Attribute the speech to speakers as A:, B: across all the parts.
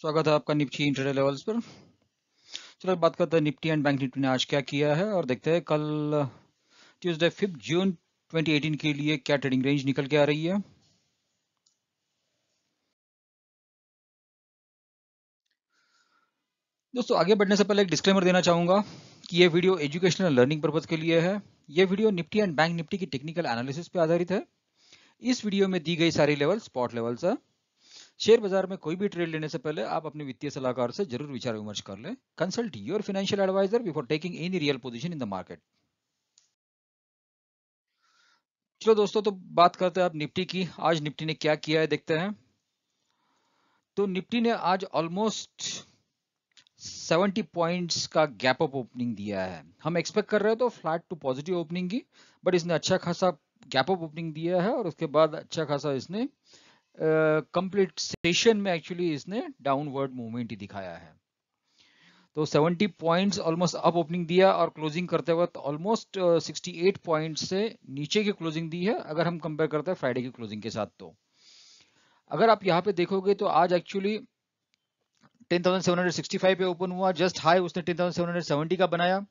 A: स्वागत है आपका निफ्टी इंट्राडे लेवल्स पर। चलो बात करते हैं निफ्टी एंड बैंक निफ्टी ने आज क्या किया है और देखते हैं कल ट्यूसडे 5 जून 2018 के लिए क्या ट्रेडिंग रेंज निकल के आ रही है। दोस्तों आगे बढ़ने से पहले एक डिस्क्लेमर देना चाहूंगा कि ये वीडियो एजुकेशनल लर्निंग पर्पज के लिए है। ये video Nifty and bank Nifty की टेक्निकल एनालिसिस पे आधारित है। इस वीडियो में दी गई सारी लेवल स्पॉट लेवल्स है। शेयर बाजार में कोई भी ट्रेड लेने से पहले आप अपने वित्तीय सलाहकार से जरूर विचार विमर्श कर लें। Consult your financial advisor before taking any real position in the market. चलो दोस्तों, तो बात करते हैं अब निफ्टी की। आज निफ्टी ने क्या किया है देखते हैं। तो निफ्टी ने आज ऑलमोस्ट 70 पॉइंट्स का गैप अप ओपनिंग दिया है। हम एक्सपेक्ट कर रहे हैं तो फ्लैट टू पॉजिटिव ओपनिंग की, बट इसने अच्छा खासा गैप अप ओपनिंग दिया है और उसके बाद अच्छा खासा इसने कंप्लीट सेशन में एक्चुअली इसने डाउनवर्ड मूवमेंट ही दिखाया है। तो 70 पॉइंट्स ऑलमोस्ट अप ओपनिंग दिया और क्लोजिंग करते वक्त ऑलमोस्ट 68 पॉइंट्स से नीचे की क्लोजिंग दी है अगर हम कंपेयर करते हैं फ्राइडे की क्लोजिंग के साथ। तो अगर आप यहाँ पे देखोगे तो आज एक्चुअली 10,765 पे ओपन हुआ। जस्ट हाई उसने 10,770 का बनाया,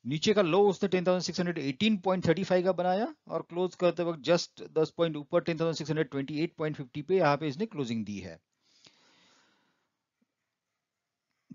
A: नीचे का लो उसने 10,618.35 का बनाया और क्लोज करते वक्त जस्ट 10 पॉइंट ऊपर 10,628.50 पे यहाँ पे इसने क्लोजिंग दी है।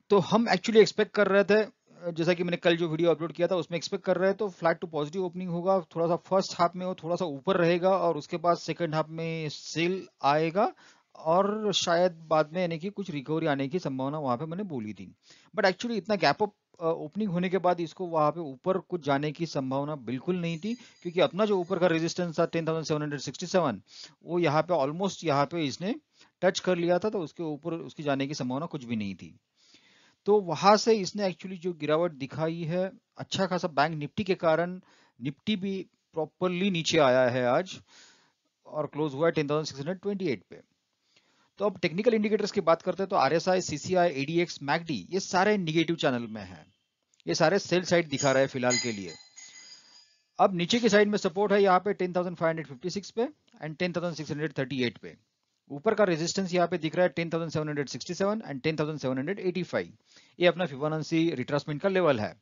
A: तो हम एक्चुअली एक्सपेक्ट कर रहे थे, जैसा कि मैंने कल जो वीडियो अपलोड किया था उसमें एक्सपेक्ट कर रहे थे तो फ्लैट टू पॉजिटिव ओपनिंग होगा, थोड़ा सा फर्स्ट हाफ में वो थोड़ा सा ऊपर रहेगा और उसके बाद सेकंड हाफ में सेल आएगा और शायद बाद में यानी कि कुछ रिकवरी आने की संभावना वहां पे मैंने बोली थी। बट एक्चुअली इतना गैप अप ओपनिंग होने के बाद इसको वहां पे ऊपर कुछ जाने की संभावना बिल्कुल नहीं थी, क्योंकि अपना जो ऊपर का रेजिस्टेंस था 10,767 वो यहाँ पे ऑलमोस्ट यहाँ पे इसने टच कर लिया था, तो उसके ऊपर उसकी जाने की संभावना कुछ भी नहीं थी। तो वहां से इसने एक्चुअली जो गिरावट दिखाई है अच्छा खासा बैंक निफ्टी के कारण, निफ्टी भी प्रॉपरली नीचे आया है आज और क्लोज हुआ है 10,628 पे। तो अब टेक्निकल इंडिकेटर्स की बात करते हैं तो आरएसआई, सीसीआई, एडीएक्स, मैकडी ये सारे निगेटिव चैनल में हैं। ये सारे सेल साइड दिखा रहे हैं फिलहाल के लिए। अब नीचे की साइड में सपोर्ट है यहाँ पे 10,556 पे एंड 10,638 पे। ऊपर का रेजिस्टेंस यहाँ पे दिख रहा है 10,767 एंड 10,785। ये अपना फिबोनाची रिट्रेसमेंट का लेवल है।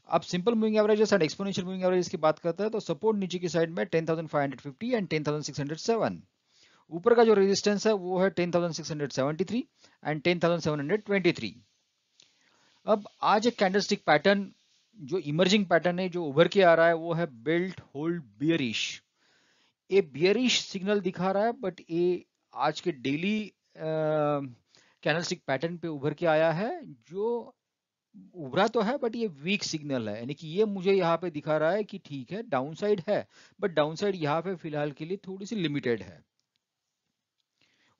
A: अब simple moving averages and exponential moving averages की बात करते हैं तो सपोर्ट नीचे की साइड में 10,550 एंड 10,607। ऊपर का जो रेजिस्टेंस है वो है 10,673 एंड 10,723। अब आज एक कैंडलस्टिक पैटर्न जो इमर्जिंग पैटर्न है, जो उभर के आ रहा है, वो है बेल्ट होल्ड बियरिश। ये बियरिश सिग्नल दिखा रहा है, बट ये आज के डेली कैंडलस्टिक पैटर्न पे उभर के आया है। जो उभरा तो है बट ये वीक सिग्नल है, यानी कि ये मुझे यहाँ पे दिखा रहा है कि ठीक है डाउनसाइड है, बट डाउनसाइड यहाँ पे फिलहाल के लिए थोड़ी सी लिमिटेड है।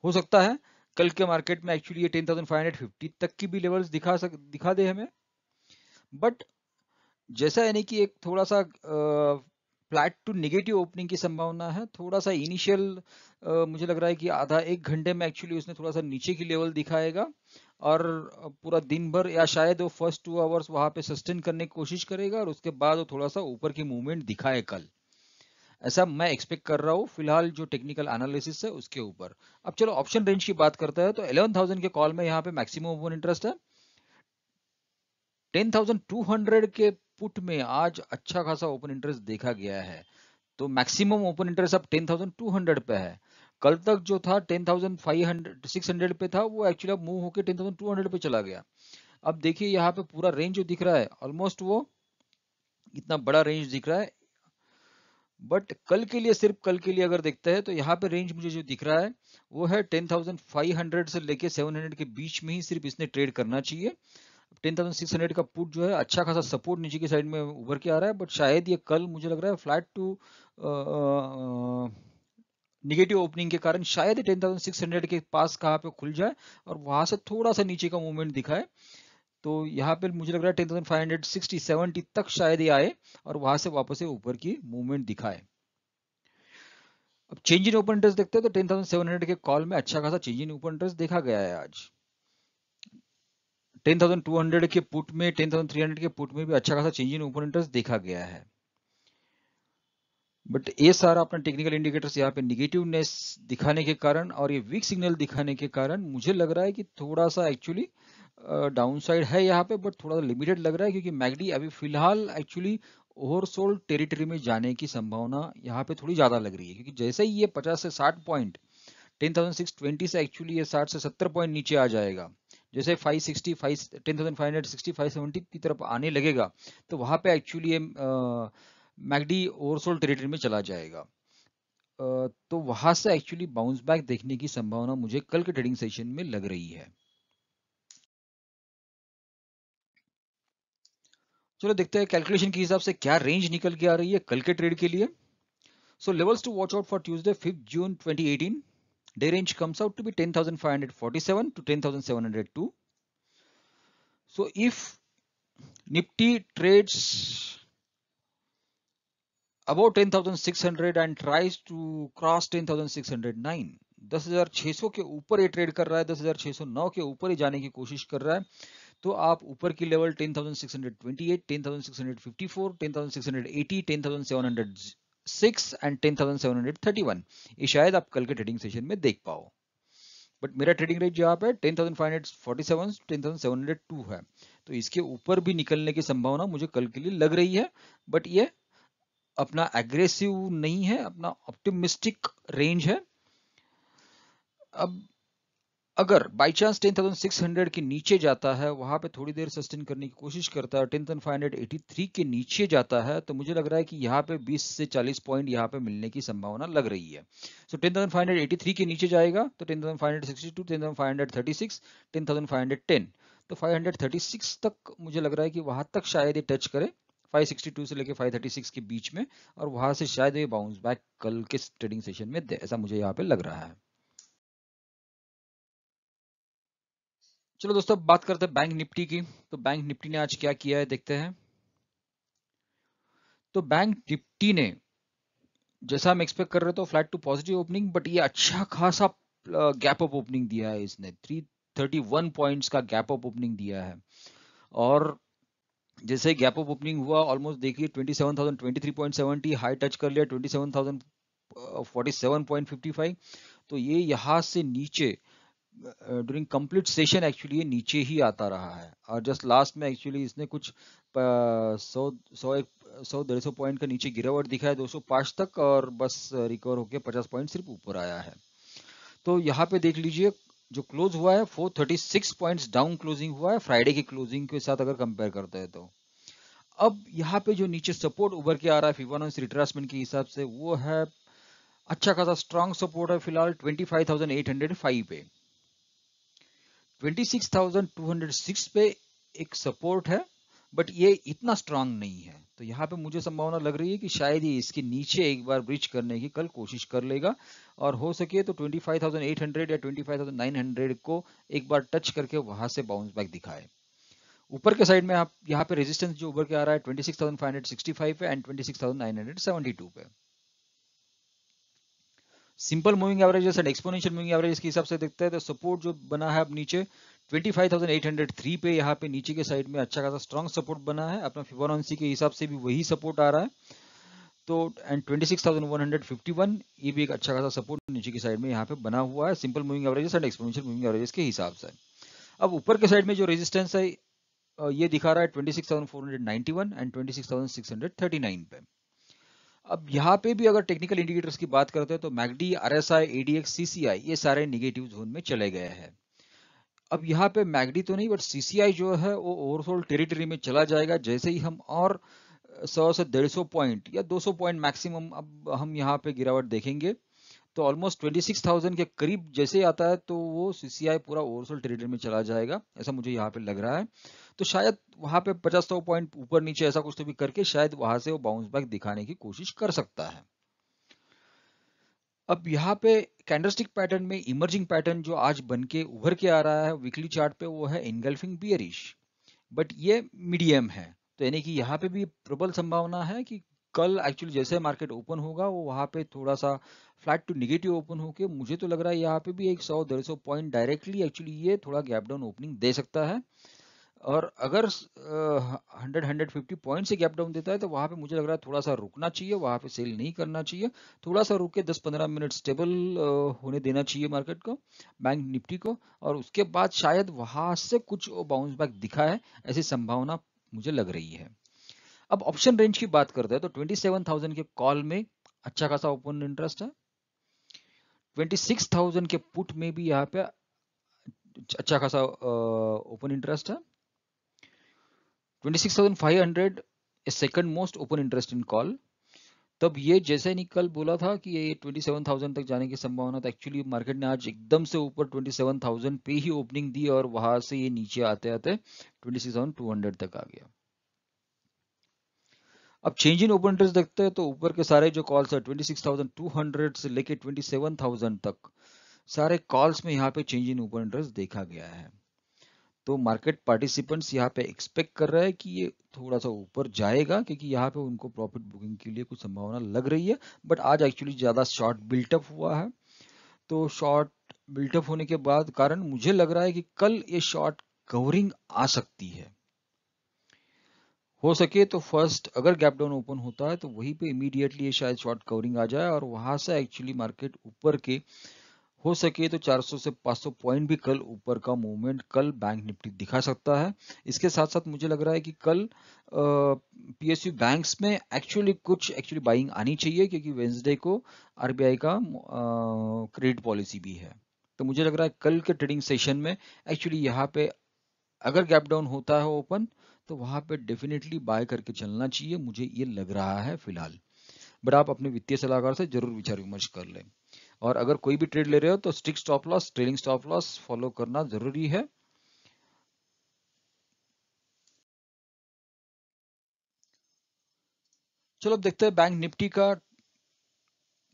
A: हो सकता है कल के मार्केट में एक्चुअली ये 10,550 तक की भी लेवल्स दिखा दे हमें। बट जैसा यानी कि एक थोड़ा सा फ्लैट टू नेगेटिव ओपनिंग की संभावना है। थोड़ा सा इनिशियल मुझे लग रहा है कि आधा एक घंटे में एक्चुअली उसने थोड़ा सा नीचे की लेवल दिखाएगा और पूरा दिन भर या शायद वो फर्स्ट 2 आवर्स वहां पे सस्टेन करने की कोशिश करेगा और उसके बाद वो थोड़ा सा ऊपर की मूवमेंट दिखाए कल। ऐसा मैं एक्सपेक्ट कर रहा हूँ फिलहाल जो टेक्निकल एनालिसिस है उसके ऊपर। अब चलो ऑप्शन रेंज की बात करते हैं तो 11,000 के कॉल में यहाँ पे मैक्सिमम ओपन इंटरेस्ट है। 10,200 के पुट में आज अच्छा खासा ओपन इंटरेस्ट देखा गया है, तो मैक्सिमम ओपन इंटरेस्ट अब 10,200 पे है। कल तक जो था 10,500 600 पे था, वो एक्चुअली अब मूव होकर 10,200 पे चला गया। अब देखिए यहाँ पे पूरा रेंज जो दिख रहा है ऑलमोस्ट वो इतना बड़ा रेंज दिख रहा है। बट कल के लिए, सिर्फ कल के लिए अगर देखते हैं तो यहाँ पे रेंज मुझे जो दिख रहा है वो है 10,500 से लेके 700 के बीच में ही सिर्फ इसने ट्रेड करना चाहिए। 10,600 का पुट जो है अच्छा खासा सपोर्ट नीचे की साइड में उभर के आ रहा है, बट शायद ये कल मुझे लग रहा है फ्लैट टू निगेटिव ओपनिंग के कारण शायद 10,600 के पास कहाँ पे खुल जाए और वहां से थोड़ा सा नीचे का मूवमेंट दिखाए। तो यहाँ पे मुझे लग रहा है 10,560 70 तक शायद ये आए और वहां से वापस से ऊपर की मूवमेंट दिखाए। अब चेंज इन ओपन इंटरेस्ट देखते हैं तो 10,700 के कॉल में अच्छा खासा चेंज इन ओपन इंटरेस्ट देखा गया है आज। 10,200 के पुट में, 10,300 के पुट में भी अच्छा खासा चेंज इन ओपन इंटरेस्ट देखा गया है। बट ये सारा अपना टेक्निकल इंडिकेटर्स यहाँ पे निगेटिवनेस दिखाने के कारण और ये वीक सिग्नल दिखाने के कारण मुझे लग रहा है कि थोड़ा सा एक्चुअली डाउनसाइड है यहाँ पे, बट थोड़ा लिमिटेड लग रहा है क्योंकि मैगडी अभी फिलहाल एक्चुअली ओवरसोल्ड टेरिटरी में जाने की संभावना यहाँ पे थोड़ी ज्यादा लग रही है, क्योंकि जैसे ही ये 50 से 60 पॉइंट 10,620 से एक्चुअली ये 60 से 70 पॉइंट नीचे आ जाएगा, जैसे 565 10,560 570 की तरफ आने लगेगा, तो वहां पे एक्चुअली ये मैगडी ओवरसोल्ड टेरिटरी में चला जाएगा। तो वहां से एक्चुअली बाउंस बैक देखने की संभावना मुझे कल के ट्रेडिंग सेशन में लग रही है। चलो देखते हैं कैलकुलेशन के हिसाब से क्या रेंज निकल के आ रही है कल के ट्रेड के लिए। So levels to watch out for Tuesday 5 June 2018, day range comes out to be 10,547 to 10,702. So if Nifty trades above 10,600 and tries to cross 10,609, 10,600 के ऊपर ये ट्रेड कर रहा है, 10,609 के ऊपर ही जाने की कोशिश कर रहा है, तो आप ऊपर की लेवल 10,628, 10,654, 10,680, 10,706 एंड 10,731 ये शायद आप कल के ट्रेडिंग सेशन में देख पाओ। बट मेरा ट्रेडिंग रेंज यहाँ पे 10,547 10,702 है, तो इसके ऊपर भी निकलने की संभावना मुझे कल के लिए लग रही है, बट ये अपना एग्रेसिव नहीं है, अपना ऑप्टिमिस्टिक रेंज है। अब अगर बाई चांस 10,600 के नीचे जाता है, वहां पे थोड़ी देर सस्टेन करने की कोशिश करता है, 10,583 के नीचे जाता है, तो मुझे लग रहा है कि यहाँ पे 20 से 40 पॉइंट यहाँ पे मिलने की संभावना लग रही है। सो 10,583 के नीचे जाएगा तो 10,562, 10,536, 10,510, तो 536 तक मुझे लग रहा है कि वहां तक शायद ये टच करे, 562 से लेके 536 के बीच में, और वहां से शायद ये बाउंस बैक कल के ट्रेडिंग सेशन में दे, ऐसा मुझे यहाँ पे लग रहा है। चलो दोस्तों बात करते हैं बैंक निफ्टी की। तो बैंक निफ्टी ने आज क्या किया है देखते हैं। तो बैंक निफ्टी ने जैसा हम एक्सपेक्ट कर रहे थे flat to positive opening, but ये अच्छा खासा गैप अप ओपनिंग दिया है, इसने 331 पॉइंट्स का गैप अप ओपनिंग दिया है। और जैसे गैप अप ओपनिंग हुआ ऑलमोस्ट देखिए 27,023.70 हाई टच कर लिया, 27,047.55, तो ये यहाँ से नीचे ड्यूरिंग कंप्लीट सेशन एक्चुअली ये नीचे ही आता रहा है, और जस्ट लास्ट में एक्चुअली इसने कुछ 100 150 पॉइंट का नीचे गिरावट दिखाया 205 तक, और बस रिकवर होके 50 पॉइंट सिर्फ ऊपर आया है। तो यहाँ पे देख लीजिए जो क्लोज हुआ है 436 पॉइंट्स डाउन क्लोजिंग हुआ है फ्राइडे की क्लोजिंग के साथ अगर कंपेयर करते हैं तो। अब यहाँ पे जो नीचे सपोर्ट उभर के आ रहा है फिबोनाची रिट्रेसमेंट के हिसाब से, वो है अच्छा खासा स्ट्रॉन्ग सपोर्ट है फिलहाल 25,805 पे, 26,206 पे एक सपोर्ट है, बट ये इतना स्ट्रांग नहीं है। तो यहाँ पे मुझे संभावना लग रही है कि शायद ये इसके नीचे एक बार ब्रिज करने की कल कोशिश कर लेगा, और हो सके तो 25,800 या 25,900 को एक बार टच करके वहां से बाउंस बैक दिखाए। ऊपर के साइड में आप यहाँ पे रेजिस्टेंस जो उभर के आ रहा है 26,565 पे एंड 26,972 पे। Simple moving averages and exponential moving averages के हिसाब से देखते हैं तो सपोर्ट जो बना है अब नीचे 25,803 पे, यहाँ पे नीचे के साइड में अच्छा खासा स्ट्रॉन्ग सपोर्ट बना है, अपना फिबोनाची के हिसाब से भी वही सपोर्ट आ रहा है। तो एंड 26,151 ये भी एक अच्छा खासा सपोर्ट नीचे की साइड में यहाँ पे बना हुआ है simple moving averages and exponential moving averages के हिसाब से। अब ऊपर के साइड में जो रेजिस्टेंस है ये दिखा रहा है 26,491 एंड 26,639 पे। अब यहाँ पे भी अगर टेक्निकल इंडिकेटर्स की बात करते हैं तो मैगडी, आरएसआई, एडीएक्स, सीसीआई ये सारे निगेटिव जोन में चले गए हैं। अब यहाँ पे मैगडी तो नहीं बट सीसीआई जो है वो ओवरसोल्ड टेरिटरी में चला जाएगा, जैसे ही हम और 100 से 150 पॉइंट या 200 पॉइंट मैक्सिमम अब हम यहाँ पे गिरावट देखेंगे, तो ऑलमोस्ट 26,000 के करीब जैसे आता है तो वो सीसीआई पूरा ओवरसोल्ड टेरिटरी में चला जाएगा, ऐसा मुझे यहाँ पे लग रहा है। तो शायद वहां पे 50-100 पॉइंट ऊपर नीचे ऐसा कुछ तो भी करके शायद वहां से वो बाउंस बैक दिखाने की कोशिश कर सकता है। अब यहाँ पे कैंडलस्टिक पैटर्न में इमर्जिंग पैटर्न जो आज बन के उभर के आ रहा है वीकली चार्ट पे, वो है इनगल्फिंग बियरिश, बट ये मीडियम है। तो यानी कि यहाँ पे भी प्रबल संभावना है कि कल एक्चुअली जैसे मार्केट ओपन होगा वो वहाँ पे थोड़ा सा फ्लैट टू निगेटिव ओपन होके मुझे तो लग रहा है यहाँ पे भी एक 100-150 पॉइंट डायरेक्टली एक्चुअली ये थोड़ा गैप डाउन ओपनिंग दे सकता है। और अगर 100-150 पॉइंट से गैप डाउन देता है तो वहां पे मुझे लग रहा है थोड़ा सा रुकना चाहिए, वहां पे सेल नहीं करना चाहिए, थोड़ा सा रुक के 10-15 मिनट स्टेबल होने देना चाहिए मार्केट को, बैंक निफ्टी को, और उसके बाद शायद वहां से कुछ बाउंस बैक दिखा है, ऐसी संभावना मुझे लग रही है। अब ऑप्शन रेंज की बात करते हैं तो 27,000 के कॉल में अच्छा खासा ओपन इंटरेस्ट है, 26,000 के पुट में भी यहाँ पे अच्छा खासा ओपन इंटरेस्ट है, 26,500 is second most open interest in call। तब ये जैसे नहीं कल बोला था कि ये 27,000 तक जाने की संभावना, तो एक्चुअली मार्केट ने आज एकदम से ऊपर 27,000 पे ही ओपनिंग दी और वहां से ये नीचे आते आते 26,200 तक आ गया। अब चेंज इन ओपन इंटरेस्ट देखते हैं तो ऊपर के सारे जो कॉल्स है 26,200 से लेके 27,000 तक सारे कॉल्स में यहाँ पे चेंज इन ओपन इंटरेस्ट देखा गया है। तो मार्केट पार्टिसिपेंट्स यहाँ पे एक्सपेक्ट कर रहे हैं कि ये थोड़ा सा ऊपर जाएगा, क्योंकि यहाँ पे उनको प्रॉफिट बुकिंग के लिए कुछ संभावना लग रही है। बट आज एक्चुअली ज़्यादा शॉर्ट बिल्टअप हुआ है, तो शॉर्ट बिल्टअप होने के बाद कारण मुझे लग रहा है कि कल ये शॉर्ट कवरिंग आ सकती है। हो सके तो फर्स्ट अगर गैप डाउन ओपन होता है तो वहीं पे इमीडिएटली ये शायद शॉर्ट कवरिंग आ जाए और वहां से एक्चुअली मार्केट ऊपर के हो सके तो 400 से 500 पॉइंट भी कल ऊपर का मूवमेंट कल बैंक निफ्टी दिखा सकता है। इसके साथ साथ मुझे लग रहा है कि कल पीएसयू बैंक्स में एक्चुअली बाइंग आनी चाहिए, क्योंकि वेंसडे को आरबीआई का क्रेडिट पॉलिसी भी है। तो मुझे लग रहा है कल के ट्रेडिंग सेशन में एक्चुअली यहाँ पे अगर गैप डाउन होता है ओपन तो वहां पे डेफिनेटली बाय करके चलना चाहिए, मुझे ये लग रहा है फिलहाल। बट आप अपने वित्तीय सलाहकार से जरूर विचार विमर्श कर लें, और अगर कोई भी ट्रेड ले रहे हो तो strict stop loss, trailing stop loss follow करना जरूरी है। चलो अब देखते हैं बैंक निफ्टी का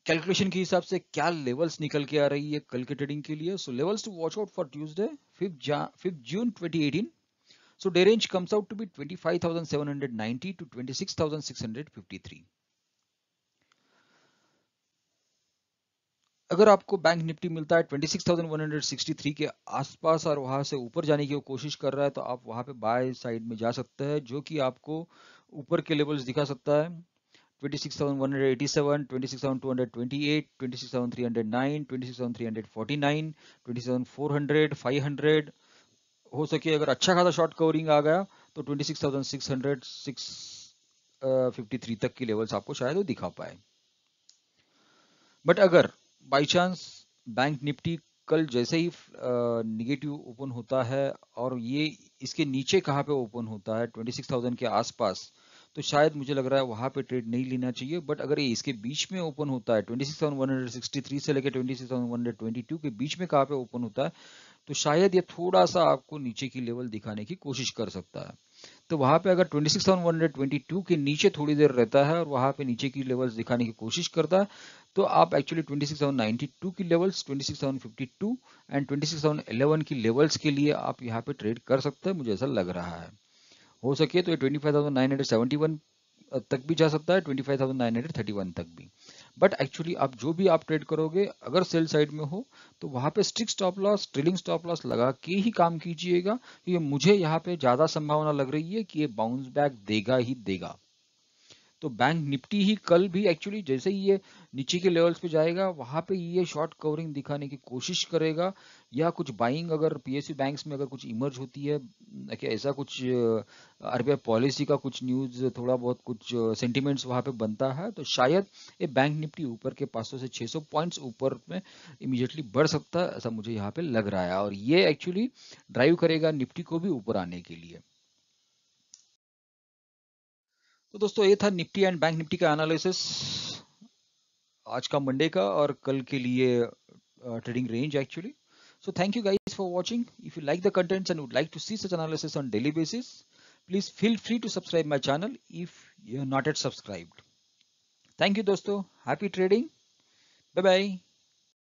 A: कैलकुलेशन के हिसाब से क्या लेवल्स निकल के आ रही है कल के ट्रेडिंग के लिए। So levels to watch out for Tuesday 5 June 2018। So day range comes out to be 25,790 to 26,653। अगर आपको बैंक निफ्टी मिलता है 26,163 के आसपास और वहां से ऊपर जाने की कोशिश कर रहा है तो आप वहां पे बाय साइड में जा सकते हैं, जो कि आपको ऊपर के लेवल्स दिखा सकता है 26,187, 26,228, 26,309, 26,349, 27,400, 500। हो सके अगर अच्छा खासा शॉर्ट कवरिंग आ गया तो 26,600, 653 तक की लेवल्स आपको शायद वो दिखा पाए। बट अगर बाई चांस बैंक निफ्टी कल जैसे ही निगेटिव ओपन होता है और ये इसके नीचे कहाँ पे ओपन होता है 26,000 के आसपास, तो शायद मुझे लग रहा है वहां पे ट्रेड नहीं लेना चाहिए। बट अगर ये इसके बीच में ओपन होता है 26,163 से लेकर 26,122 के बीच में कहाँ पे ओपन होता है तो शायद ये थोड़ा सा आपको नीचे की लेवल दिखाने की कोशिश कर सकता है। तो वहां पे अगर 26,122 के नीचे थोड़ी देर रहता है और वहां पे नीचे की लेवल्स दिखाने की कोशिश करता है तो आप एक्चुअली 26,792 की लेवल्स, 26,752 एंड 26,711 की लेवल्स के लिए आप यहाँ पे ट्रेड कर सकते हैं, मुझे ऐसा लग रहा है। हो सके तो ये 25,971 तक भी जा सकता है, 25,931 तक भी। बट एक्चुअली आप जो भी आप ट्रेड करोगे अगर सेल साइड में हो तो वहां पे strict stop loss, trailing stop loss लगा के ही काम कीजिएगा, क्योंकि मुझे यहाँ पे ज्यादा संभावना लग रही है कि ये बाउंस बैक देगा ही देगा। तो बैंक निफ्टी ही कल भी एक्चुअली जैसे ही ये नीचे के लेवल्स पे जाएगा वहां पे ये शॉर्ट कवरिंग दिखाने की कोशिश करेगा, या कुछ बाइंग अगर पीएसयू बैंक्स में अगर कुछ इमर्ज होती है कि ऐसा कुछ आरबीआई पॉलिसी का कुछ न्यूज, थोड़ा बहुत कुछ सेंटिमेंट्स वहां पे बनता है तो शायद ये बैंक निफ्टी ऊपर के 500 से 600 पॉइंट्स ऊपर में इमीडिएटली बढ़ सकता है, ऐसा मुझे यहाँ पे लग रहा है, और ये एक्चुअली ड्राइव करेगा निफ्टी को भी ऊपर आने के लिए। तो दोस्तों ये था निफ्टी एंड बैंक निफ्टी का एनालिसिस आज का मंडे का और कल के लिए trading range actually. So thank you guys for watching. If you like the contents and would like to see such analysis on daily basis, please feel free to subscribe my channel if you're not yet subscribed. Thank you दोस्तों. Happy trading. Bye bye.